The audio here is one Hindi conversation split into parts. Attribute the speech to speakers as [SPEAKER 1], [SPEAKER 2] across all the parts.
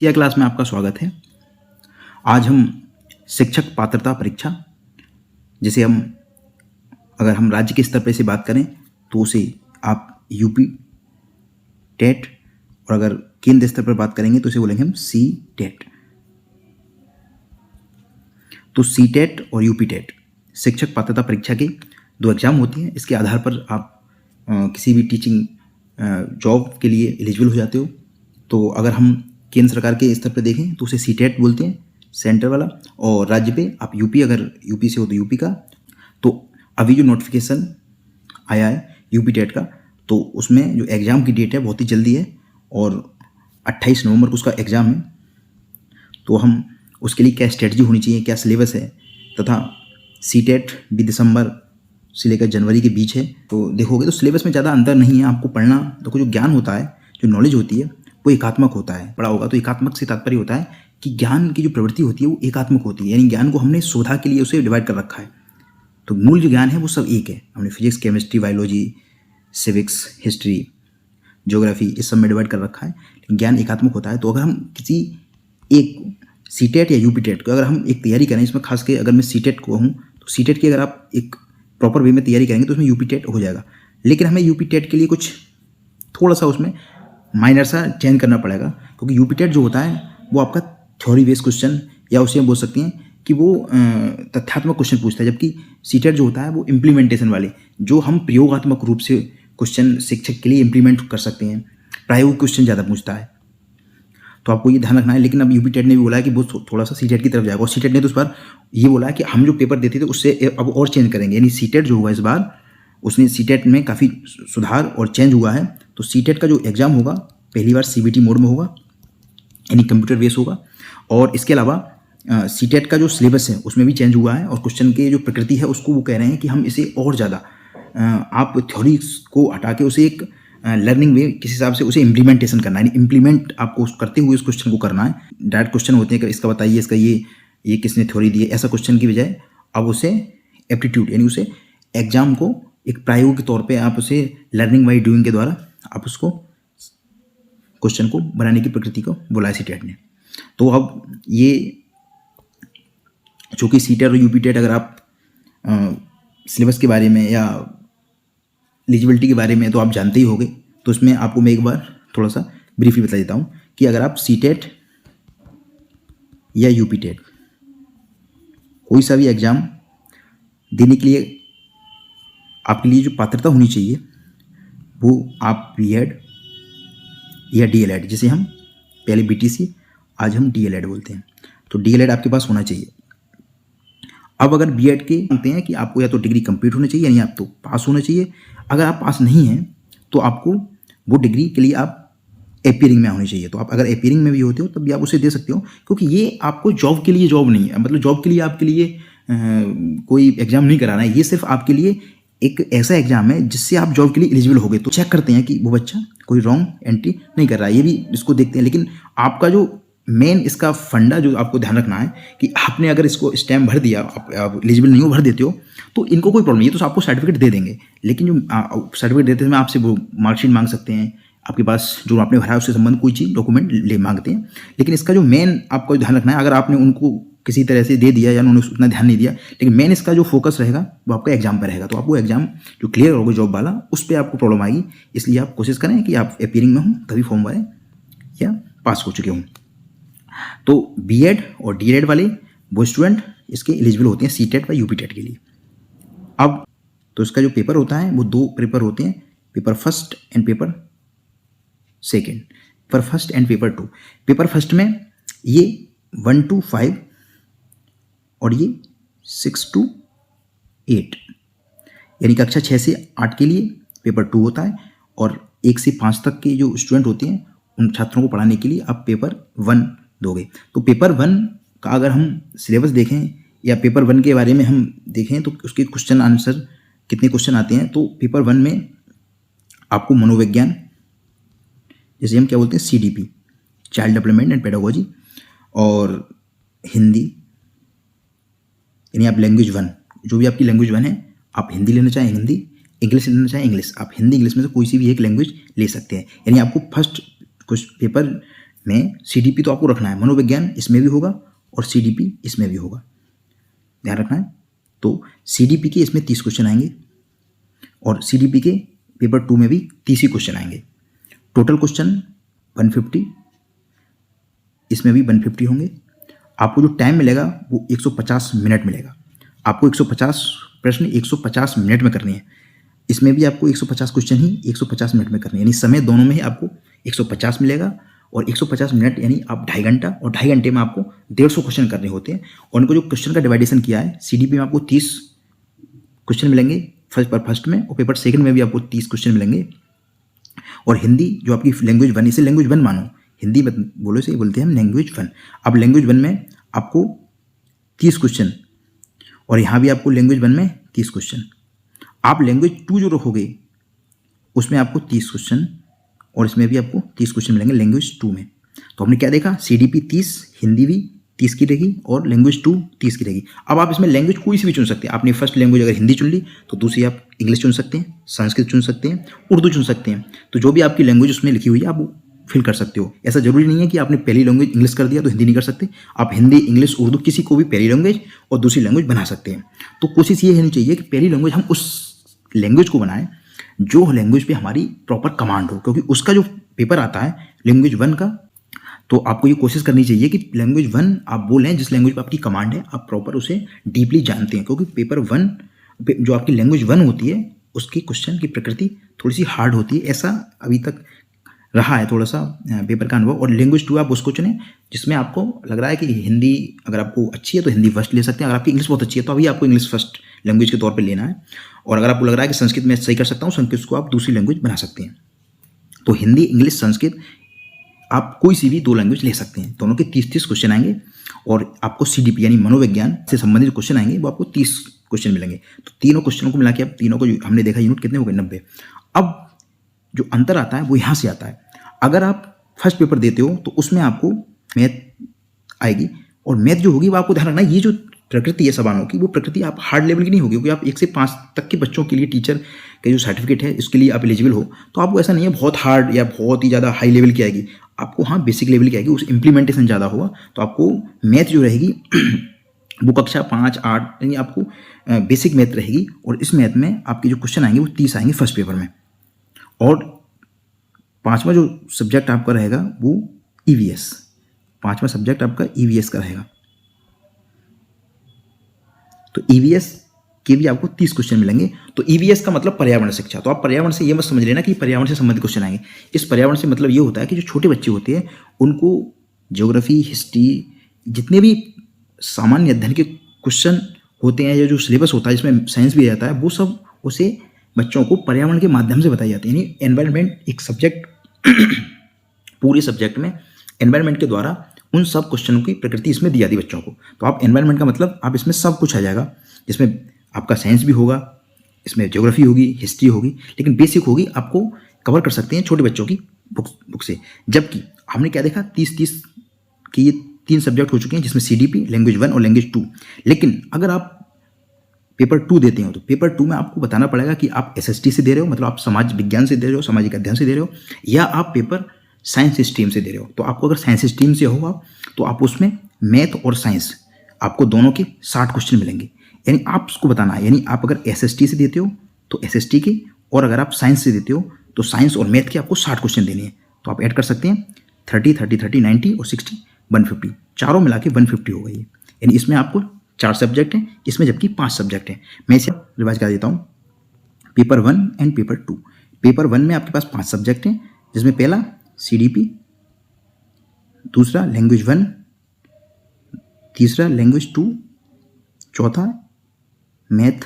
[SPEAKER 1] यह क्लास में आपका स्वागत है। आज हम शिक्षक पात्रता परीक्षा, जिसे अगर हम राज्य के स्तर पर से बात करें तो उसे आप यूपी टेट, और अगर केंद्र स्तर पर बात करेंगे तो उसे बोलेंगे हम सी टेट। तो सी टेट और यूपी टेट शिक्षक पात्रता परीक्षा के दो एग्जाम होते हैं। इसके आधार पर आप किसी भी टीचिंग जॉब के लिए एलिजिबल हो जाते हो। तो अगर हम केंद्र सरकार के स्तर पर देखें तो उसे सी टेट बोलते हैं, सेंटर वाला, और राज्य पे आप यूपी, अगर यूपी से हो तो यूपी का। तो अभी जो नोटिफिकेशन आया है यूपी टेट का, तो उसमें जो एग्ज़ाम की डेट है बहुत ही जल्दी है और 28 नवंबर को उसका एग्ज़ाम है। तो हम उसके लिए क्या स्ट्रेटजी होनी चाहिए, क्या सिलेबस है, तथा सी टेट भी दिसंबर से लेकर जनवरी के बीच है। तो देखोगे तो सिलेबस में ज़्यादा अंतर नहीं है। आपको पढ़ना, तो जो ज्ञान होता है, जो नॉलेज होती है, वो एकात्मक होता है। पढ़ा होगा तो एकात्मक से तात्पर्य होता है कि ज्ञान की जो प्रवृत्ति होती है वो एकात्मक होती है, यानी ज्ञान को हमने शोधा के लिए उसे डिवाइड कर रखा है। तो मूल जो ज्ञान है वो सब एक है। हमने physics, chemistry, biology, civics, history, geography, इस सब में डिवाइड कर रखा है, लेकिन ज्ञान एकात्मक होता है। तो अगर हम किसी एक सी टेट या यूपी टेट को अगर हम एक तैयारी करें, इसमें खास के अगर मैं सी टेट को हूँ तो सी टेट की अगर आप एक प्रॉपर वे में तैयारी करेंगे तो उसमें यूपी टेट हो जाएगा। लेकिन हमें यूपी टेट के लिए कुछ थोड़ा सा उसमें माइनर सा चेंज करना पड़ेगा, क्योंकि यूपी टेट जो होता है वो आपका थ्योरी बेस्ड क्वेश्चन, या उसे हम बोल सकते हैं कि वो तथ्यात्मक क्वेश्चन पूछता है, जबकि सी टेट जो होता है वो इम्प्लीमेंटेशन वाले, जो हम प्रयोगात्मक रूप से क्वेश्चन शिक्षक के लिए इम्प्लीमेंट कर सकते हैं, प्रायोगिक क्वेश्चन ज़्यादा पूछता है। तो आपको ये ध्यान रखना है। लेकिन अब यूपी टेट ने भी बोला है कि वो थोड़ा सा सी टेट की तरफ जाएगा, और सी टेट ने तो इस बार ये बोला है कि हम जो पेपर देते थे उससे अब और चेंज करेंगे, यानी सी टेट जो हुआ इस बार, उसने सी टेट में काफ़ी सुधार और चेंज हुआ है। तो सी टेट का जो एग्ज़ाम होगा पहली बार सीबीटी मोड में होगा, यानी कंप्यूटर बेस होगा। और इसके अलावा सी टेट का जो सिलेबस है उसमें भी चेंज हुआ है, और क्वेश्चन की जो प्रकृति है उसको वो कह रहे हैं कि हम इसे और ज़्यादा आप थ्योरी को हटा के उसे एक लर्निंग वे किस हिसाब से उसे इम्प्लीमेंटेशन करना है, यानी इम्प्लीमेंट आपको करते हुए उस क्वेश्चन को करना है। डायरेक्ट क्वेश्चन होते हैं कि इसका बताइए, इसका ये किसने थ्योरी दी है, ऐसा क्वेश्चन की बजाय अब उसे एप्टीट्यूड, यानी उसे एग्जाम को एक प्रायोगिक तौर पे आप उसे लर्निंग बाई डूइंग के द्वारा आप उसको क्वेश्चन को बनाने की प्रकृति को बोला है सी टेट ने। तो अब ये चूँकि सी टेट और यूपी टेट, अगर आप सिलेबस के बारे में या एलिजिबिलिटी के बारे में तो आप जानते ही होंगे, तो इसमें आपको मैं एक बार थोड़ा सा ब्रीफली बता देता हूँ कि अगर आप सी टेट या यूपी टेट कोई सा भी एग्ज़ाम देने के लिए आपके लिए जो पात्रता होनी चाहिए वो आप बीएड या डीएलएड, जिसे हम पहले बीटीसी, आज हम डीएलएड बोलते हैं, तो डीएलएड आपके पास होना चाहिए। अब अगर बीएड के मांगते हैं कि आपको या तो डिग्री कंप्लीट होनी चाहिए, यानी आप तो पास होना चाहिए। अगर आप पास नहीं हैं तो आपको वो डिग्री के लिए आप अपीयरिंग में होनी चाहिए। तो आप अगर अपीयरिंग में भी होते हो तब भी आप उसे दे सकते हो, क्योंकि ये आपको जॉब के लिए जॉब नहीं है, मतलब जॉब के लिए आपके लिए कोई एग्ज़ाम नहीं कराना है। ये सिर्फ आपके लिए एक ऐसा एग्जाम है जिससे आप जॉब के लिए एलिजिबल हो गए। तो चेक करते हैं कि वो बच्चा कोई रॉन्ग एंट्री नहीं कर रहा है, ये भी इसको देखते हैं। लेकिन आपका जो मेन इसका फंडा जो आपको ध्यान रखना है कि आपने अगर इसको स्टैम्प भर दिया, आप एलिजिबल नहीं हो, भर देते हो, तो इनको कोई प्रॉब्लम नहीं है, तो आपको सर्टिफिकेट दे देंगे। लेकिन जो सर्टिफिकेट देते समय आपसे वो मार्कशीट मांग सकते हैं, आपके पास जो आपने भरा है उससे संबंध कोई चीज़ डॉक्यूमेंट ले मांगते हैं। लेकिन इसका जो मेन आपको ध्यान रखना है, अगर आपने उनको किसी तरह से दे दिया या उन्होंने उतना ध्यान नहीं दिया, लेकिन मेन इसका जो फोकस रहेगा वो आपका एग्जाम पर रहेगा। तो आपको एग्जाम जो क्लियर होगा जॉब वाला, उस पर आपको प्रॉब्लम आएगी। इसलिए आप कोशिश करें कि आप अपीयरिंग में हों तभी फॉर्म भरें या पास हो चुके हों। तो बीएड और डीएलएड वाले वो स्टूडेंट इसके एलिजिबल होते हैं सी टेट व यूपी टेट के लिए। अब तो इसका जो पेपर होता है वो दो पेपर होते हैं, paper first and paper second, paper first and paper two. Paper first में ये 1 to 5 और ये 6 to 8, यानी कक्षा 6 से 8 के लिए पेपर 2 होता है, और 1 से 5 तक के जो स्टूडेंट होते हैं उन छात्रों को पढ़ाने के लिए आप पेपर 1 दोगे। तो पेपर 1 का अगर हम सिलेबस देखें या पेपर 1 के बारे में हम देखें तो उसके क्वेश्चन आंसर कितने क्वेश्चन आते हैं। तो पेपर 1 में आपको मनोविज्ञान, जैसे हम क्या बोलते हैं CDP, child development and pedagogy, और हिंदी, यानी आप लैंग्वेज 1, जो भी आपकी लैंग्वेज 1 है, आप हिंदी लेना चाहें हिंदी, इंग्लिश लेना चाहें इंग्लिश, आप हिंदी इंग्लिश में से कोई सी भी एक लैंग्वेज ले सकते हैं। यानी आपको फर्स्ट कुछ पेपर में CDP तो आपको रखना है, मनोविज्ञान इसमें भी होगा और CDP इसमें भी होगा, ध्यान रखना है। तो CDP के इसमें 30 क्वेश्चन आएंगे और CDP के पेपर 2 में भी 30 ही क्वेश्चन आएंगे। टोटल क्वेश्चन 150, इसमें भी 150 होंगे। आपको जो टाइम मिलेगा वो 150 मिनट मिलेगा। आपको 150 प्रश्न 150 मिनट में करनी है। इसमें भी आपको 150 क्वेश्चन ही 150 मिनट में करनी है, यानी समय दोनों में ही आपको 150 मिलेगा और 150 मिनट यानी आप 2.5 घंटा, और 2.5 घंटे में आपको 150 क्वेश्चन करने होते हैं। और उनको जो क्वेश्चन का डिवाइडेशन किया है, CDP में आपको 30 क्वेश्चन मिलेंगे फर्स्ट में, और पेपर सेकंड में भी आपको 30 क्वेश्चन मिलेंगे। और हिंदी जो आपकी लैंग्वेज 1, इसे लैंग्वेज 1 मानो, हिंदी मत बोलो, इसे बोलते हैं हम लैंग्वेज 1। अब लैंग्वेज 1 में आपको 30 क्वेश्चन, और यहाँ भी आपको लैंग्वेज 1 में 30 क्वेश्चन। आप लैंग्वेज 2 जो रखोगे उसमें आपको 30 क्वेश्चन, और इसमें भी आपको 30 क्वेश्चन मिलेंगे लैंग्वेज 2 में। तो हमने क्या देखा, CDP 30, हिंदी भी 30 की रहेगी और लैंग्वेज 2 30 की रहेगी। अब आप इसमें लैंग्वेज कोई सी भी चुन सकते हैं। आपने फर्स्ट लैंग्वेज अगर हिंदी चुन ली तो दूसरी आप इंग्लिश चुन सकते हैं, संस्कृत चुन सकते हैं, उर्दू चुन सकते हैं। तो जो भी आपकी लैंग्वेज उसमें लिखी हुई है आप फिल कर सकते हो। ऐसा जरूरी नहीं है कि आपने पहली लैंग्वेज इंग्लिश कर दिया तो हिंदी नहीं कर सकते। आप हिंदी, इंग्लिश, उर्दू किसी को भी पहली लैंग्वेज और दूसरी लैंग्वेज बना सकते हैं। तो कोशिश ये होनी चाहिए कि पहली लैंग्वेज हम उस लैंग्वेज को बनाएं जो लैंग्वेज पे हमारी प्रॉपर कमांड हो, क्योंकि उसका जो पेपर आता है लैंग्वेज 1 का, तो आपको ये कोशिश करनी चाहिए कि लैंग्वेज 1 आप बोलें जिस लैंग्वेज पे आपकी कमांड है, आप प्रॉपर उसे डीपली जानते हैं। क्योंकि पेपर 1 जो आपकी लैंग्वेज 1 होती है उसकी क्वेश्चन की प्रकृति थोड़ी सी हार्ड होती है, ऐसा अभी तक रहा है थोड़ा सा पेपर का अनुभव। और लैंग्वेज 2 आप उसको चुनें जिसमें आपको लग रहा है कि हिंदी अगर आपको अच्छी है तो हिंदी फर्स्ट ले सकते हैं, अगर आपकी इंग्लिश बहुत अच्छी है तो अभी आपको इंग्लिश फर्स्ट लैंग्वेज के तौर पे लेना है, और अगर आपको लग रहा है कि संस्कृत में सही कर सकता हूँ, संस्कृत को आप दूसरी लैंग्वेज बना सकते हैं। तो हिंदी, इंग्लिश, संस्कृत आप कोई सी भी 2 लैंग्वेज ले सकते हैं। दोनों के 30-30 क्वेश्चन आएंगे और आपको CDP यानी मनोविज्ञान से संबंधित क्वेश्चन आएंगे, वो आपको 30 क्वेश्चन मिलेंगे। तो तीनों क्वेश्चनों को मिला के अब तीनों को हमने देखा यूनिट कितने हो गए, 90। अब जो अंतर आता है वो यहाँ से आता है। अगर आप फर्स्ट पेपर देते हो तो उसमें आपको मैथ आएगी, और मैथ जो होगी वो आपको ध्यान रखना है, ये जो प्रकृति है सवालों की, वो प्रकृति आप हार्ड लेवल की नहीं होगी। क्योंकि आप 1 से 5 तक के बच्चों के लिए टीचर के जो सर्टिफिकेट है इसके लिए आप एलिजिबल हो, तो आपको ऐसा नहीं है बहुत हार्ड या बहुत ही ज़्यादा हाई लेवल की आएगी। आपको हाँ बेसिक लेवल की आएगी, उस इम्प्लीमेंटेशन ज़्यादा होगा। तो आपको मैथ जो रहेगी वो कक्षा 5, 8 यानी आपको बेसिक मैथ रहेगी, और इस मैथ में आपके जो क्वेश्चन आएंगे वो 30 आएंगे फर्स्ट पेपर में। और 5वां जो सब्जेक्ट आपका रहेगा वो EVS, 5वां सब्जेक्ट आपका EVS का रहेगा। तो EVS के भी आपको 30 क्वेश्चन मिलेंगे। तो EVS का मतलब पर्यावरण शिक्षा। तो आप पर्यावरण से ये मत समझ लेना कि पर्यावरण से संबंधित क्वेश्चन आएंगे। इस पर्यावरण से मतलब ये होता है कि जो छोटे बच्चे होते हैं उनको ज्योग्राफी, हिस्ट्री, जितने भी सामान्य अध्ययन के क्वेश्चन होते हैं या जो सिलेबस होता है जिसमें साइंस भी रहता है, वो सब उसे बच्चों को पर्यावरण के माध्यम से बताई जाती है। यानी एनवायरनमेंट एक सब्जेक्ट पूरे सब्जेक्ट में एनवायरनमेंट के द्वारा उन सब क्वेश्चनों की प्रकृति इसमें दी जाती है बच्चों को। तो आप एनवायरनमेंट का मतलब आप इसमें सब कुछ आ जाएगा, जिसमें आपका साइंस भी होगा, इसमें ज्योग्राफी होगी, हिस्ट्री होगी, लेकिन बेसिक होगी आपको कवर कर सकते हैं छोटे बच्चों की बुक से। जबकि हमने क्या देखा, 30-30 की ये 3 सब्जेक्ट हो चुके हैं जिसमें CDP, लैंग्वेज 1 और लैंग्वेज 2। लेकिन अगर आप पेपर 2 देते हो तो पेपर 2 में आपको बताना पड़ेगा कि आप SST से दे रहे हो, मतलब आप समाज विज्ञान से दे रहे हो, सामाजिक अध्ययन से दे रहे हो, या आप पेपर साइंस स्ट्रीम से दे रहे हो। तो आपको अगर साइंस स्ट्रीम से होगा तो आप उसमें मैथ और साइंस आपको दोनों के 60 क्वेश्चन मिलेंगे। यानी आप उसको बताना है, यानी आप अगर SST से देते हो तो SST के, और अगर आप साइंस से देते हो तो साइंस और मैथ के आपको 60 क्वेश्चन देने हैं। तो आप ऐड कर सकते हैं 30, 30, 30, 90 और 60, 150, चारों मिला के 150 हो गई है। यानी इसमें आपको 4 सब्जेक्ट हैं, इसमें जबकि 5 सब्जेक्ट हैं। मैं इसे रिवाइज कर देता हूँ। Paper 1 and paper 2। पेपर 1 में आपके पास 5 सब्जेक्ट हैं, जिसमें पहला CDP, दूसरा लैंग्वेज 1, तीसरा लैंग्वेज 2, चौथा मैथ,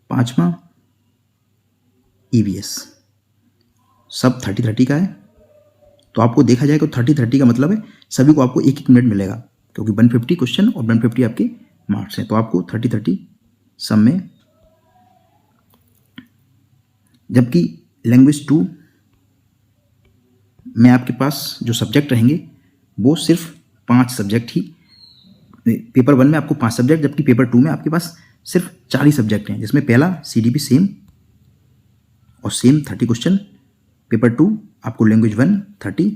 [SPEAKER 1] 5वां EVS। सब 30-30 का है। तो आपको देखा जाए तो 30-30 का मतलब है सभी को आपको 1-1 मिनट मिलेगा, क्योंकि 150 क्वेश्चन और 150 आपके मार्क्स हैं। तो आपको 30-30 सब में। जबकि लैंग्वेज 2 में आपके पास जो सब्जेक्ट रहेंगे वो सिर्फ 5 सब्जेक्ट ही। पेपर 1 में आपको 5 सब्जेक्ट, जबकि पेपर 2 में आपके पास सिर्फ 4 ही सब्जेक्ट हैं, जिसमें पहला CDP सेम और सेम 30 क्वेश्चन। पेपर 2 आपको लैंग्वेज 1 30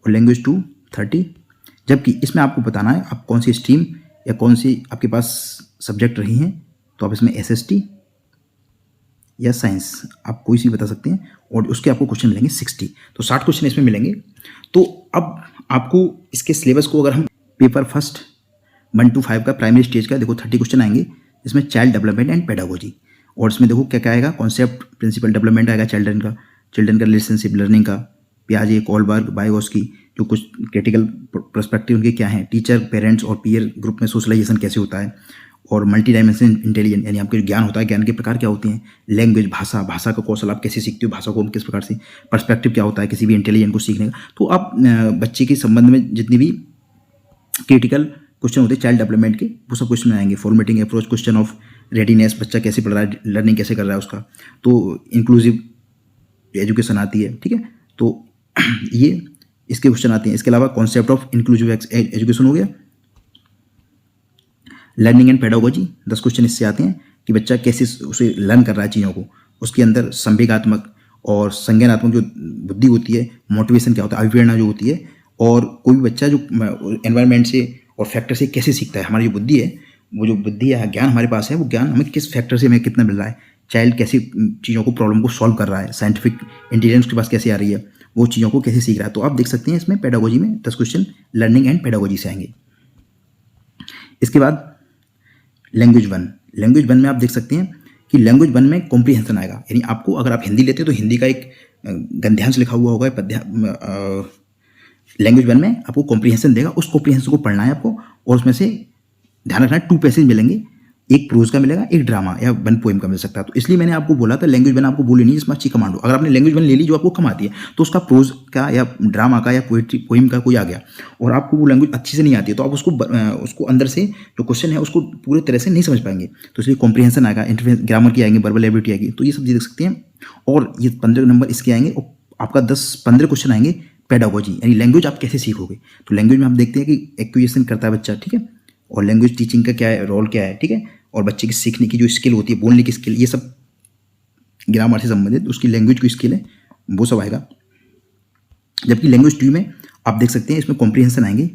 [SPEAKER 1] और लैंग्वेज 2 30। जबकि इसमें आपको बताना है आप कौन सी स्ट्रीम या कौन सी आपके पास सब्जेक्ट रही हैं, तो आप इसमें SST या साइंस आप कोई सी बता सकते हैं, और उसके आपको क्वेश्चन मिलेंगे 60, तो 60 क्वेश्चन इसमें मिलेंगे। तो अब आपको इसके सिलेबस को अगर हम पेपर फर्स्ट 1 to 5 का प्राइमरी स्टेज का देखो 30 क्वेश्चन आएंगे, इसमें चाइल्ड डेवलपमेंट एंड पेडागोजी, और इसमें देखो क्या क्या आएगा, कॉन्सेप्ट प्रिंसिपल डेवलपमेंट आएगा, चिल्ड्रन का रिलेशनशिप लर्निंग का, पियाजे कोलबर्ग बायोगोस्की जो कुछ क्रिटिकल पर्सपेक्टिव उनके क्या हैं, टीचर पेरेंट्स और पीयर ग्रुप में सोशलाइजेशन कैसे होता है, और मल्टी डायमेंशन इंटेलिजेंस यानी आपके ज्ञान होता है, ज्ञान के प्रकार क्या होते हैं, लैंग्वेज भाषा का कौशल आप कैसे सीखते हो, भाषा को हम किस प्रकार से, पर्सपेक्टिव क्या होता है किसी भी इंटेलिजेंट को सीखने का। तो आप बच्चे के संबंध में जितनी भी क्रिटिकल क्वेश्चन होते हैं चाइल्ड डेवलपमेंट के वो सब क्वेश्चन आएंगे, formatting approach, question of readiness, बच्चा कैसे पढ़ रहा है, लर्निंग कैसे कर रहा है उसका, तो इंक्लूसिव एजुकेशन आती है, ठीक है। तो ये इसके क्वेश्चन आते हैं। इसके अलावा कॉन्सेप्ट ऑफ इंक्लूसिव एजुकेशन हो गया, लर्निंग एंड पेडागोजी 10 क्वेश्चन इससे आते हैं कि बच्चा कैसे उसे लर्न कर रहा है चीज़ों को, उसके अंदर संवेगात्मक और संज्ञानात्मक जो बुद्धि होती है, मोटिवेशन क्या होता है, अभिप्रेरणा जो होती है, और कोई भी बच्चा जो एनवायरनमेंट से और फैक्टर से कैसे सीखता है, हमारी जो बुद्धि है, वो जो बुद्धि या ज्ञान हमारे पास है, वो ज्ञान हमें किस फैक्टर से हमें कितना मिल रहा है, चाइल्ड कैसी चीज़ों को प्रॉब्लम को सॉल्व कर रहा है, साइंटिफिक इंटेलिजेंस के पास कैसे आ रही है, वो चीज़ों को कैसे सीख रहा है। तो आप देख सकते हैं इसमें पेडागोजी में 10 क्वेश्चन लर्निंग एंड पेडागोजी से आएंगे। इसके बाद लैंग्वेज 1 में आप देख सकते हैं कि लैंग्वेज 1 में कॉम्प्रीहेंशन आएगा, यानी आपको अगर आप हिंदी लेते हो तो हिंदी का एक गद्यांश लिखा हुआ होगा लैंग्वेज 1 में आपको कॉम्प्रीहेंशन देगा, उस कॉम्प्रीहेंशन को पढ़ना है आपको, और उसमें से ध्यान रखना है 2 पैसेज मिलेंगे, एक प्रोज का मिलेगा, एक ड्रामा या 1 पोएम का मिल सकता है। तो इसलिए मैंने आपको बोला था लैंग्वेज 1 आपको बोली नहीं जिसमें अच्छी कमांड हो। अगर आपने लैंग्वेज 1 ले ली जो आपको कम आती है, तो उसका प्रोज का या ड्रामा का या पोएट्री पोएम का कोई आ गया और आपको वो लैंग्वेज अच्छी से नहीं आती है, तो आप उसको अंदर से जो क्वेश्चन है उसको पूरे तरह से नहीं समझ पाएंगे। तो इसलिए कॉम्प्रीहेंशन आएगा, इंटरफेरेंस ग्रामर की आएंगे, वर्बल एबिलिटी आएगी, तो ये सब देख सकते हैं। और ये 15 नंबर इसके आएंगे, और आपका 10-15 क्वेश्चन आएंगे पेडागोजी, यानी लैंग्वेज आप कैसे सीखोगे। तो लैंग्वेज में हम देखते हैं कि एक्विजिशन करता है बच्चा, ठीक है, और लैंग्वेज टीचिंग का क्या है, रोल क्या है, ठीक है, और बच्चे की सीखने की जो स्किल होती है, बोलने की स्किल, ये सब ग्रामर से संबंधित उसकी लैंग्वेज की स्किल है, वो सब आएगा। जबकि लैंग्वेज 2 में आप देख सकते हैं इसमें कॉम्प्रीहेंशन आएंगे,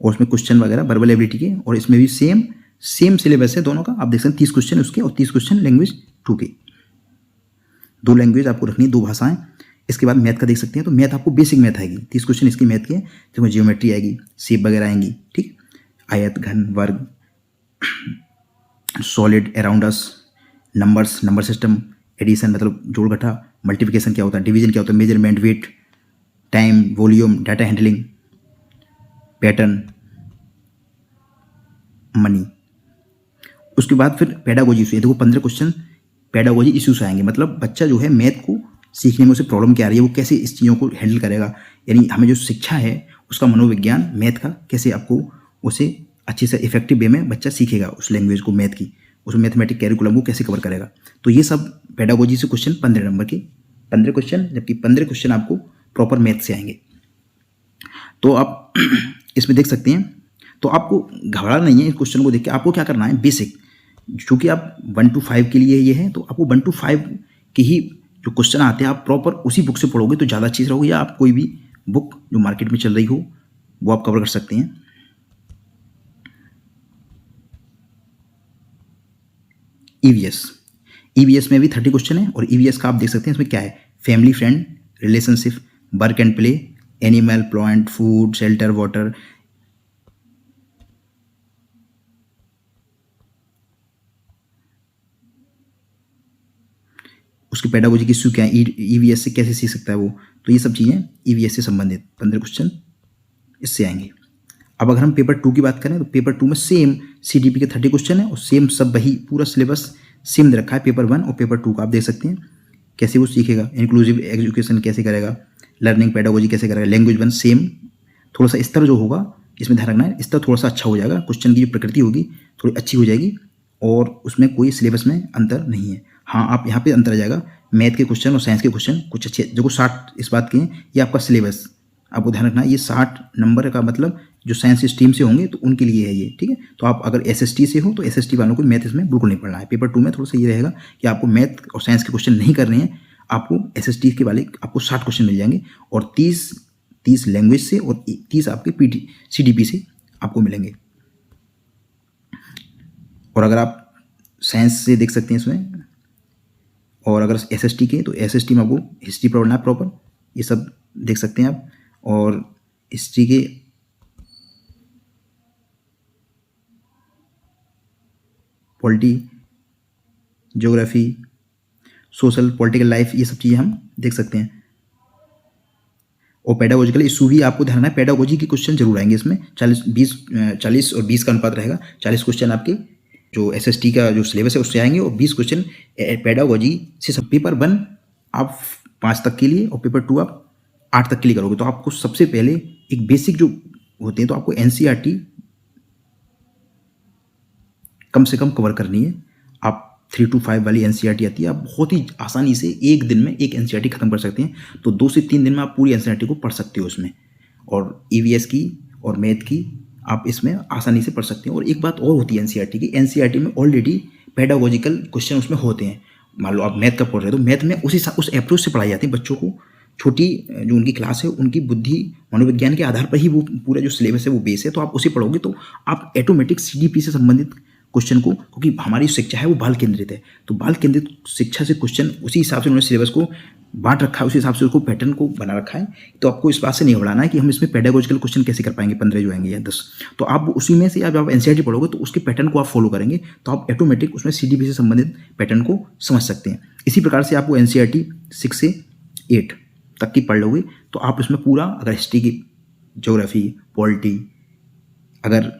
[SPEAKER 1] और उसमें क्वेश्चन वगैरह वर्बल एबिलिटी के, और इसमें भी सेम सिलेबस है दोनों का। आप देख सकते हैं 30 क्वेश्चन उसके और 30 क्वेश्चन लैंग्वेज 2 के। 2 लैंग्वेज आपको रखनी है, 2 भाषाएं। इसके बाद मैथ का देख सकते हैं, तो मैथ आपको बेसिक मैथ आएगी, 30 क्वेश्चन इसकी मैथ के, जिसमें जियोमेट्री आएगी, शेप वगैरह आएंगी, ठीक, आयत, घन, वर्ग, solid, around us, numbers, number system, addition मतलब जोड़ घटा, मल्टीप्लिकेशन क्या होता है, डिवीजन क्या होता है, measurement, weight, time, volume, data handling, pattern, money. उसके बाद फिर पेडागोजी से देखो 15 क्वेश्चन पेडागोजी इश्यू से आएंगे, मतलब बच्चा जो है मैथ को सीखने में उसे प्रॉब्लम क्या आ रही है, वो कैसे इस चीज़ों को हैंडल करेगा, यानी हमें जो शिक्षा है उसका मनोविज्ञान मैथ का कैसे आपको उसे अच्छे से इफेक्टिव वे में बच्चा सीखेगा, उस लैंग्वेज को, मैथ की, उस मैथमेटिक कैरिकुलम को कैसे कवर करेगा। तो ये सब पेडागोजी से क्वेश्चन 15 नंबर के 15 क्वेश्चन, जबकि 15 क्वेश्चन आपको प्रॉपर मैथ से आएंगे। तो आप इसमें देख सकते हैं, तो आपको घबराना नहीं है इस क्वेश्चन को देख के। आपको क्या करना है, बेसिक, चूँकि आप 1 to 5 के लिए ये है, तो आपको 1 to 5 के ही जो क्वेश्चन आते हैं आप प्रॉपर उसी बुक से पढ़ोगे तो ज़्यादा अच्छी रहोगे, या आप कोई भी बुक जो मार्केट में चल रही हो वो आप कवर कर सकते हैं। ईवीएस में भी 30 क्वेश्चन है, और ईवीएस का आप देख सकते हैं इसमें क्या है, family, friend, relationship, work and play, animal, plant, food, shelter, water, उसकी पेडागोजी की इश्यू क्या है, ईवीएस से कैसे सीख सकता है वो। तो ये सब चीज़ें ईवीएस से संबंधित 15 क्वेश्चन इससे आएंगे। अब अगर हम पेपर 2 की बात करें, तो पेपर 2 में सेम सीडीपी के 30 क्वेश्चन है, और सेम सब वही पूरा सिलेबस सेम दे रखा है पेपर 1 और पेपर 2 का। आप देख सकते हैं कैसे वो सीखेगा, इंक्लूसिव एजुकेशन कैसे करेगा, लर्निंग पेडागोजी कैसे करेगा। लैंग्वेज 1 सेम, थोड़ा सा स्तर जो होगा इसमें ध्यान रखना है, स्तर थोड़ा सा अच्छा हो जाएगा, क्वेश्चन की जो प्रकृति होगी थोड़ी अच्छी हो जाएगी, और उसमें कोई सिलेबस में अंतर नहीं है। हाँ, आप यहाँ पे अंतर आ जाएगा, मैथ के क्वेश्चन और साइंस के क्वेश्चन कुछ अच्छे, जो 60 इस बात के हैं, ये आपका सिलेबस आपको ध्यान रखना है, ये 60 नंबर का मतलब जो साइंस स्ट्रीम से होंगे तो उनके लिए है ये, ठीक है। तो आप अगर एसएसटी से हो तो एसएसटी वालों को मैथ इसमें बिल्कुल नहीं पढ़ना है। पेपर 2 में थोड़ा सा ये रहेगा कि आपको मैथ और साइंस के क्वेश्चन नहीं करने हैं, आपको एसएसटी के वाले आपको 60 क्वेश्चन मिल जाएंगे और 30 लैंग्वेज से और 30 आपके पीटी सीडीपी से आपको मिलेंगे। और अगर आप साइंस से देख सकते हैं इसमें, और अगर एसएसटी के तो एसएसटी में आपको हिस्ट्री पढ़ना है प्रॉपर, ये सब देख सकते हैं आप। और हिस्ट्री के polity, geography, social, political life, ये सब चीज़ें हम देख सकते हैं। और पेडागोजिकल इशू भी आपको ध्यान रखना है, पेडागोजी के क्वेश्चन जरूर आएंगे इसमें। 40 और 20 का अनुपात रहेगा। 40 क्वेश्चन आपके जो एसएसटी का जो सिलेबस है उससे आएंगे और 20 क्वेश्चन पेडागोजी से। सब पेपर 1 आप 5 तक के लिए और पेपर 2 आप 8 तक के लिए करोगे। तो आपको सबसे पहले एक बेसिक जो होते हैं तो आपको एनसीईआरटी कम से कम कवर करनी है। आप 3 to 5 वाली एनसीईआरटी आती है, आप बहुत ही आसानी से एक दिन में एक एनसीईआरटी खत्म कर सकते हैं। तो 2 से 3 दिन में आप पूरी एनसीईआरटी को पढ़ सकते हो उसमें। और ईवीएस की और मैथ की आप इसमें आसानी से पढ़ सकते हैं। और एक बात और होती है एनसीईआरटी की, एनसीईआरटी में ऑलरेडी पेडागोजिकल क्वेश्चन उसमें होते हैं। मान लो आप मैथ का पढ़ रहे हो तो मैथ में उस अप्रोच से पढ़ाई जाती है बच्चों को। छोटी जो उनकी क्लास है उनकी बुद्धि मनोविज्ञान के आधार पर ही वो पूरा जो सिलेबस है वो बेस है। तो आप उसे पढ़ोगे तो आप ऑटोमेटिक सीडीपी से संबंधित क्वेश्चन को, क्योंकि हमारी शिक्षा है वो बाल केंद्रित है, तो बाल केंद्रित शिक्षा से क्वेश्चन उसी हिसाब से उन्होंने सिलेबस को बांट रखा है, उसी हिसाब से उसको पैटर्न को बना रखा है। तो आपको इस बात से नहीं घबराना है कि हम इसमें पेडागोजिकल क्वेश्चन कैसे कर पाएंगे, 15 जो आएंगे या 10। तो आप उसी में से जब आप एनसीईआरटी पढ़ोगे तो उसके पैटर्न को आप फॉलो करेंगे तो आप ऑटोमेटिक उसमें सीडीपी से संबंधित पैटर्न को समझ सकते हैं। इसी प्रकार से आपको एनसीईआरटी 6 से 8 तक की पढ़ लोगे तो आप इसमें पूरा, अगर हिस्ट्री की, ज्योग्राफी, पॉलिटी, अगर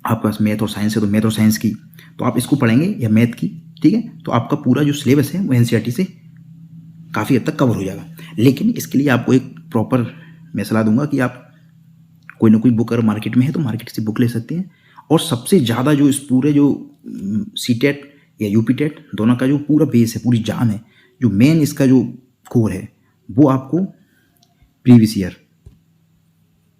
[SPEAKER 1] आपके पास मैथ और साइंस है तो मैथ और साइंस की तो आप इसको पढ़ेंगे या मैथ की, ठीक है, तो आपका पूरा जो सिलेबस है वो एनसीईआरटी से काफ़ी हद तक कवर हो जाएगा। लेकिन इसके लिए आपको एक प्रॉपर मैं सलाह दूंगा कि आप कोई ना कोई बुक अगर मार्केट में है तो मार्केट से बुक ले सकते हैं। और सबसे ज़्यादा जो इस पूरे जो सीटेट या यूपीटेट दोनों का जो पूरा बेस है, पूरी जान है, जो मेन इसका जो कोर है वो आपको प्रीवियस ईयर।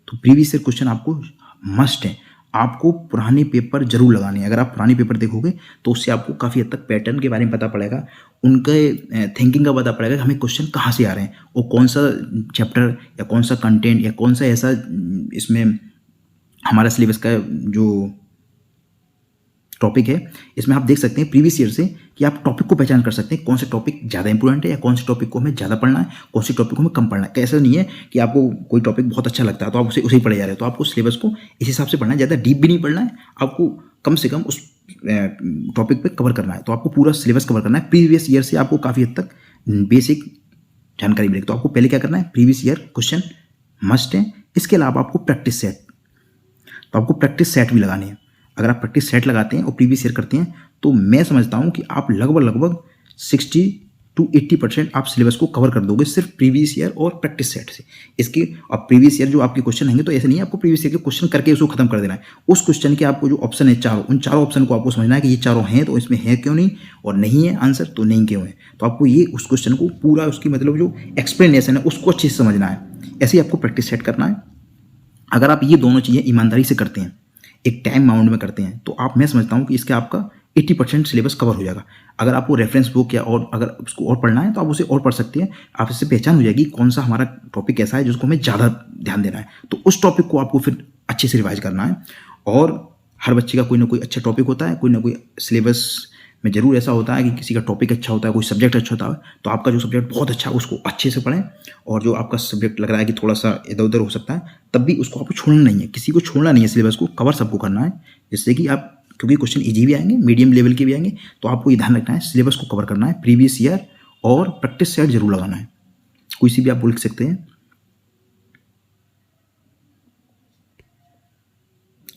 [SPEAKER 1] तो प्रीवियस ईयर क्वेश्चन आपको मस्ट है, आपको पुराने पेपर जरूर लगाने हैं। अगर आप पुराने पेपर देखोगे तो उससे आपको काफ़ी हद तक पैटर्न के बारे में पता पड़ेगा, उनके थिंकिंग का पता पड़ेगा कि हमें क्वेश्चन कहाँ से आ रहे हैं और कौन सा चैप्टर या कौन सा कंटेंट या कौन सा ऐसा इसमें हमारा सिलेबस का जो टॉपिक है इसमें आप देख सकते हैं प्रीवियस ईयर से कि आप टॉपिक को पहचान कर सकते हैं कौन से टॉपिक ज़्यादा इंपॉर्टेंट है या कौन से टॉपिक को हमें ज़्यादा पढ़ना है, कौन से टॉपिक को हमें कम पढ़ना है। ऐसा नहीं है कि आपको कोई टॉपिक बहुत अच्छा लगता है तो आप उसे ही पढ़े जा रहे हो। तो आपको सिलेबस को इस हिसाब से पढ़ना है, ज़्यादा डीप भी नहीं पढ़ना है, आपको कम से कम उस टॉपिक पर कवर करना है। तो आपको पूरा सिलेबस कवर करना है। प्रीवियस ईयर से आपको काफ़ी हद तक बेसिक जानकारी मिलेगी। तो आपको पहले क्या करना है, प्रीवियस ईयर क्वेश्चन मस्ट है। इसके अलावा आपको प्रैक्टिस सेट, तो आपको प्रैक्टिस सेट भी लगानी है। अगर आप प्रैक्टिस सेट लगाते हैं और प्रीवियस ईयर करते हैं तो मैं समझता हूं कि आप लगभग 60 to 80% आप सिलेबस को कवर कर दोगे सिर्फ प्रीवियस ईयर और प्रैक्टिस सेट से। इसके अब प्रीवियस ईयर जो आपके क्वेश्चन होंगे तो ऐसे नहीं है आपको प्रीवियस ईयर के क्वेश्चन करके उसको खत्म कर देना है। उस क्वेश्चन के आपको जो ऑप्शन है चारों, उन चारों ऑप्शन को आपको समझना है कि ये चारों हैं तो इसमें है क्यों नहीं, और नहीं है आंसर तो नहीं क्यों है। तो आपको ये उस क्वेश्चन को पूरा उसकी मतलब जो एक्सप्लेनेशन है उसको अच्छे से समझना है। ऐसे ही आपको प्रैक्टिस सेट करना है। अगर आप ये दोनों चीज़ें ईमानदारी से करते हैं, एक टाइम बाउंड में करते हैं, तो आप, मैं समझता हूँ कि इसके आपका 80% सिलेबस कवर हो जाएगा। अगर आपको रेफरेंस बुक या और अगर उसको और पढ़ना है तो आप उसे और पढ़ सकते हैं। आप इससे पहचान हो जाएगी कौन सा हमारा टॉपिक ऐसा है जिसको हमें ज़्यादा ध्यान देना है, तो उस टॉपिक को आपको फिर अच्छे से रिवाइज करना है। और हर बच्चे का कोई ना कोई अच्छा टॉपिक होता है, कोई ना कोई सिलेबस में ज़रूर ऐसा होता है कि किसी का टॉपिक अच्छा होता है, कोई सब्जेक्ट अच्छा होता है। तो आपका जो सब्जेक्ट बहुत अच्छा है उसको अच्छे से पढ़ें, और जो आपका सब्जेक्ट लग रहा है कि थोड़ा सा इधर उधर हो सकता है तब भी उसको आपको छोड़ना नहीं है, किसी को छोड़ना नहीं है, सिलेबस को कवर सबको करना है। जिससे कि आप, क्योंकि क्वेश्चन ईजी भी आएंगे, मीडियम लेवल के भी आएंगे, तो आपको ये ध्यान रखना है सिलेबस को कवर करना है। प्रीवियस ईयर और प्रैक्टिस सेट जरूर लगाना है। कोई सी भी आप बोल सकते हैं।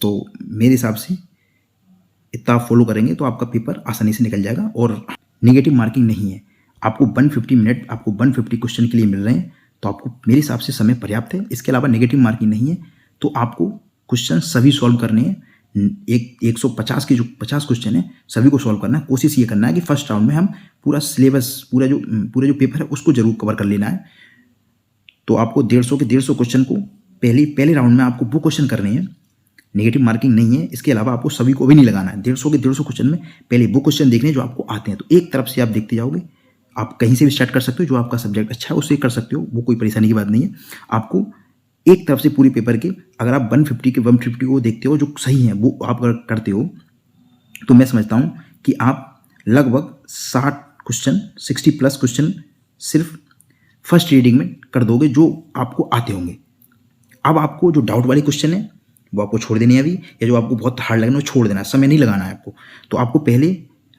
[SPEAKER 1] तो मेरे हिसाब से इतना आप फॉलो करेंगे तो आपका पेपर आसानी से निकल जाएगा। और नेगेटिव मार्किंग नहीं है, आपको 150 मिनट, आपको 150 क्वेश्चन के लिए मिल रहे हैं, तो आपको मेरे हिसाब से समय पर्याप्त है। इसके अलावा नेगेटिव मार्किंग नहीं है, तो आपको क्वेश्चन सभी सॉल्व करने हैं। 150 के जो 50 क्वेश्चन है सभी को सॉल्व करना है। कोशिश ये करना है कि फर्स्ट राउंड में हम पूरा सिलेबस, पूरा जो पेपर है उसको जरूर कवर कर लेना है। तो आपको 150 के 150 क्वेश्चन को पहले राउंड में आपको वो क्वेश्चन करने हैं, नेगेटिव मार्किंग नहीं है। इसके अलावा आपको सभी को भी नहीं लगाना है। 150 के 150 क्वेश्चन में पहले वो क्वेश्चन देखने जो आपको आते हैं। तो एक तरफ से आप देखते जाओगे, आप कहीं से भी स्टार्ट कर सकते हो, जो आपका सब्जेक्ट अच्छा है उससे कर सकते हो, वो कोई परेशानी की बात नहीं है। आपको एक तरफ से पूरी पेपर के अगर आप 150 के 150 को देखते हो जो सही है वो आप अगर करते हो तो मैं समझता हूँ कि आप लगभग 60 क्वेश्चन 60 प्लस क्वेश्चन सिर्फ फर्स्ट रीडिंग में कर दोगे जो आपको आते होंगे। अब आपको जो डाउट वाले क्वेश्चन है वो आपको छोड़ देने हैं अभी, या जो आपको बहुत हार्ड लगना है वो छोड़ देना है, समय नहीं लगाना है आपको। तो आपको पहले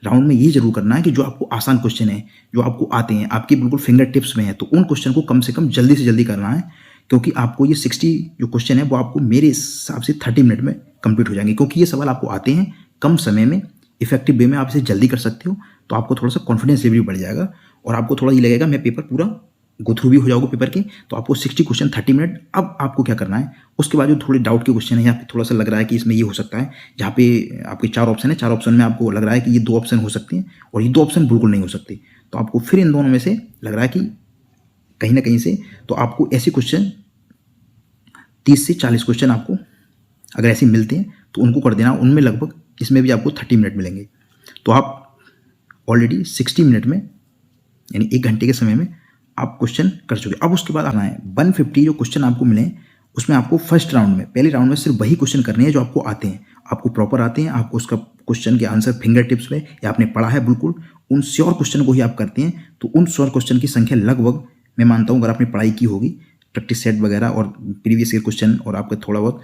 [SPEAKER 1] राउंड में ये जरूर करना है कि जो आपको आसान क्वेश्चन है, जो आपको आते हैं, आपके बिल्कुल फिंगर टिप्स में है, तो उन क्वेश्चन को कम से कम जल्दी से जल्दी करना है, क्योंकि आपको ये 60 जो क्वेश्चन है वो आपको मेरे हिसाब से 30 मिनट में कंप्लीट हो जाएंगे, क्योंकि ये सवाल आपको आते हैं कम समय में, इफेक्टिव वे में आप इसे जल्दी कर सकते हो। तो आपको थोड़ा सा कॉन्फिडेंस लेवल भी बढ़ जाएगा और आपको थोड़ा ये लगेगा मैं पेपर पूरा गो थ्रू भी हो जाओगे पेपर के। तो आपको 60 क्वेश्चन 30 मिनट। अब आपको क्या करना है, उसके बाद जो थोड़े डाउट के क्वेश्चन है या फिर थोड़ा सा लग रहा है कि इसमें ये हो सकता है, जहाँ पे आपके 4 ऑप्शन है, 4 ऑप्शन में आपको लग रहा है कि ये 2 ऑप्शन हो सकते हैं और ये 2 ऑप्शन बिल्कुल नहीं हो सकते, तो आपको फिर इन दोनों में से लग रहा है कि कहीं ना कहीं से, तो आपको ऐसे क्वेश्चन 30 से 40 क्वेश्चन आपको अगर ऐसे मिलते हैं तो उनको कर देना। उनमें लगभग इसमें भी आपको 30 मिनट मिलेंगे। तो आप ऑलरेडी 60 मिनट में यानी 1 घंटे के समय में आप क्वेश्चन कर चुके। अब उसके बाद आना है 150 जो क्वेश्चन आपको मिले उसमें आपको फर्स्ट राउंड में, पहले राउंड में सिर्फ वही क्वेश्चन करने हैं जो आपको आते हैं, आपको प्रॉपर आते हैं, आपको उसका क्वेश्चन के आंसर फिंगर टिप्स पे या आपने पढ़ा है बिल्कुल, उन श्योर क्वेश्चन को ही आप करते हैं। तो उन श्योर क्वेश्चन की संख्या लगभग मैं मानता हूँ अगर आपने पढ़ाई की होगी, प्रैक्टिस सेट वगैरह और प्रीवियस ईयर क्वेश्चन और आपका थोड़ा बहुत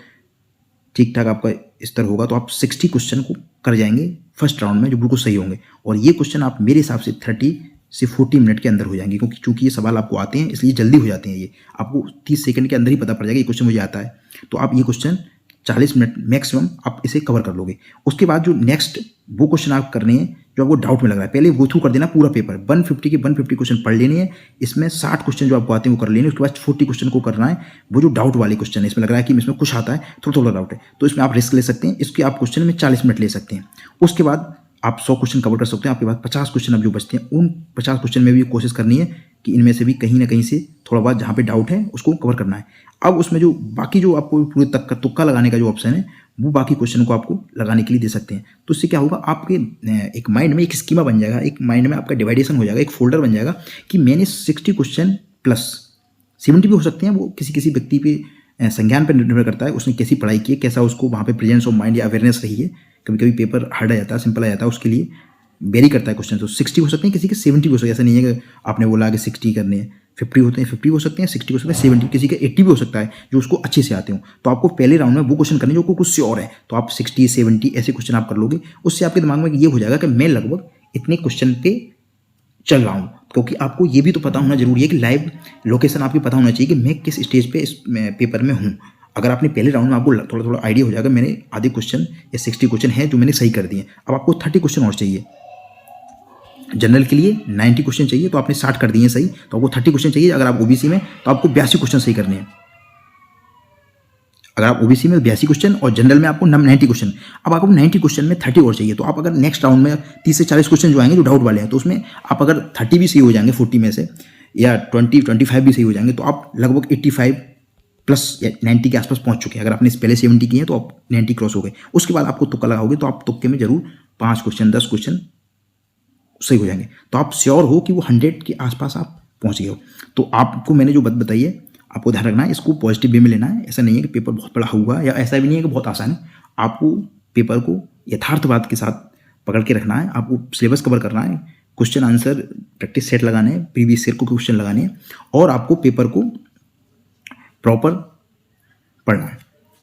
[SPEAKER 1] ठीक ठाक आपका स्तर होगा तो आप 60 क्वेश्चन को कर जाएंगे फर्स्ट राउंड में जो बिल्कुल सही होंगे। और ये क्वेश्चन आप मेरे हिसाब से 30 से 40 मिनट के अंदर हो जाएंगे, क्योंकि चूंकि ये सवाल आपको आते हैं इसलिए जल्दी हो जाते हैं। ये आपको 30 सेकंड के अंदर ही पता पड़ जाएगा ये क्वेश्चन मुझे आता है। तो आप ये क्वेश्चन 40 मिनट मैक्सिमम आप इसे कवर कर लोगे। उसके बाद जो नेक्स्ट वो क्वेश्चन आप करने हैं जो आपको डाउट में लग रहा है, पहले गो थ्रू कर देना पूरा पेपर, 150 के 150 क्वेश्चन पढ़ लेने हैं, इसमें 60 क्वेश्चन जो आपको आते हैं वो कर लेने हैं। उसके बाद 40 क्वेश्चन को करना है वो जो डाउट वाले क्वेश्चन है, इसमें लग रहा है कि इसमें कुछ आता है, थोड़ा थोड़ा डाउट है, तो इसमें आप रिस्क ले सकते हैं। इसके आप क्वेश्चन में 40 मिनट ले सकते हैं। उसके बाद आप 100 क्वेश्चन कवर कर सकते हैं। आपके पास 50 क्वेश्चन अब जो बचते हैं, उन 50 क्वेश्चन में भी कोशिश करनी है कि इनमें से भी कहीं ना कहीं से थोड़ा बहुत जहाँ पे डाउट है उसको कवर करना है। अब उसमें जो बाकी जो आपको पूरे तक का तुक्का लगाने का जो ऑप्शन है वो बाकी क्वेश्चन को आपको लगाने के लिए दे सकते हैं। तो इससे क्या होगा, आपके एक माइंड में एक स्कीमा बन जाएगा, एक माइंड में आपका डिवाइडेशन हो जाएगा, एक फोल्डर बन जाएगा कि मैंने 60 क्वेश्चन प्लस 70 भी हो सकते हैं, वो किसी किसी व्यक्ति पे संज्ञान पर निर्भर करता है, उसने कैसी पढ़ाई की है, कैसा उसको वहाँ पे प्रेजेंस ऑफ माइंड या अवेयरनेस रही है। कभी कभी पेपर हार्ड आ जाता है, सिंपल आ जाता है, उसके लिए वेरी करता है क्वेश्चन। तो 60 हो सकते हैं, किसी के 70 भी हो सकते हैं। ऐसा नहीं है कि आपने बोला कि 60 करने हैं, 50 होते हैं, 50 हो सकते हैं, 60 हो सकते हैं, 70, किसी का 80 भी हो सकता है जो उसको अच्छे से आते हो। तो आपको पहले राउंड में वो क्वेश्चन करने जो कुछ श्योर है, तो आप 60 70 ऐसे क्वेश्चन आप कर लोगे। उससे आपके दिमाग में ये हो जाएगा कि मैं लगभग इतने क्वेश्चन पे चल रहा हूँ। क्योंकि आपको ये भी तो पता होना जरूरी है कि लाइव लोकेशन आपकी पता होना चाहिए कि मैं किस स्टेज पे इस पेपर में हूँ। अगर आपने पहले राउंड में आपको थोड़ा थोड़ा आइडिया हो जाएगा मैंने आधे क्वेश्चन या 60 क्वेश्चन है जो मैंने सही कर दिए, अब आपको 30 क्वेश्चन और चाहिए। जनरल के लिए 90 क्वेश्चन चाहिए तो आपने 60 कर दिए सही, तो आपको 30 क्वेश्चन चाहिए। अगर आप ओबीसी में तो आपको 82 क्वेश्चन सही करने हैं। अगर आप ओबीसी में 82 क्वेश्चन और जनरल में आपको 90 क्वेश्चन, अब आपको 90 क्वेश्चन में 30 और चाहिए। तो आप अगर नेक्स्ट राउंड में 30 से 40 क्वेश्चन जो आएंगे जो डाउट वाले हैं, तो उसमें आप अगर 30 भी सही हो जाएंगे 40 में से, या 20-25 भी सही हो जाएंगे, तो आप लगभग 85 प्लस या 90 के आसपास पहुंच चुके हैं। अगर आपने पहले 70 किए हैं तो आप 90 क्रॉस हो गए। उसके बाद आपको तुक्का लगाओगे तो आप तुक्के में जरूर 5 क्वेश्चन 10 क्वेश्चन सही हो जाएंगे। तो आप श्योर हो कि वो 100 के आसपास आप पहुंच गए हो। तो आपको मैंने जो बात बताई है आपको ध्यान रखना है, इसको पॉजिटिव वे में लेना है। ऐसा नहीं है कि पेपर बहुत बड़ा हुआ या ऐसा भी नहीं है कि बहुत आसान है। आपको पेपर को यथार्थवाद के साथ पकड़ के रखना है, आपको सिलेबस कवर करना है, क्वेश्चन आंसर प्रैक्टिस सेट लगाने हैं, प्रीवियस ईयर को क्वेश्चन लगाने हैं, और आपको पेपर को प्रॉपर पढ़ना है।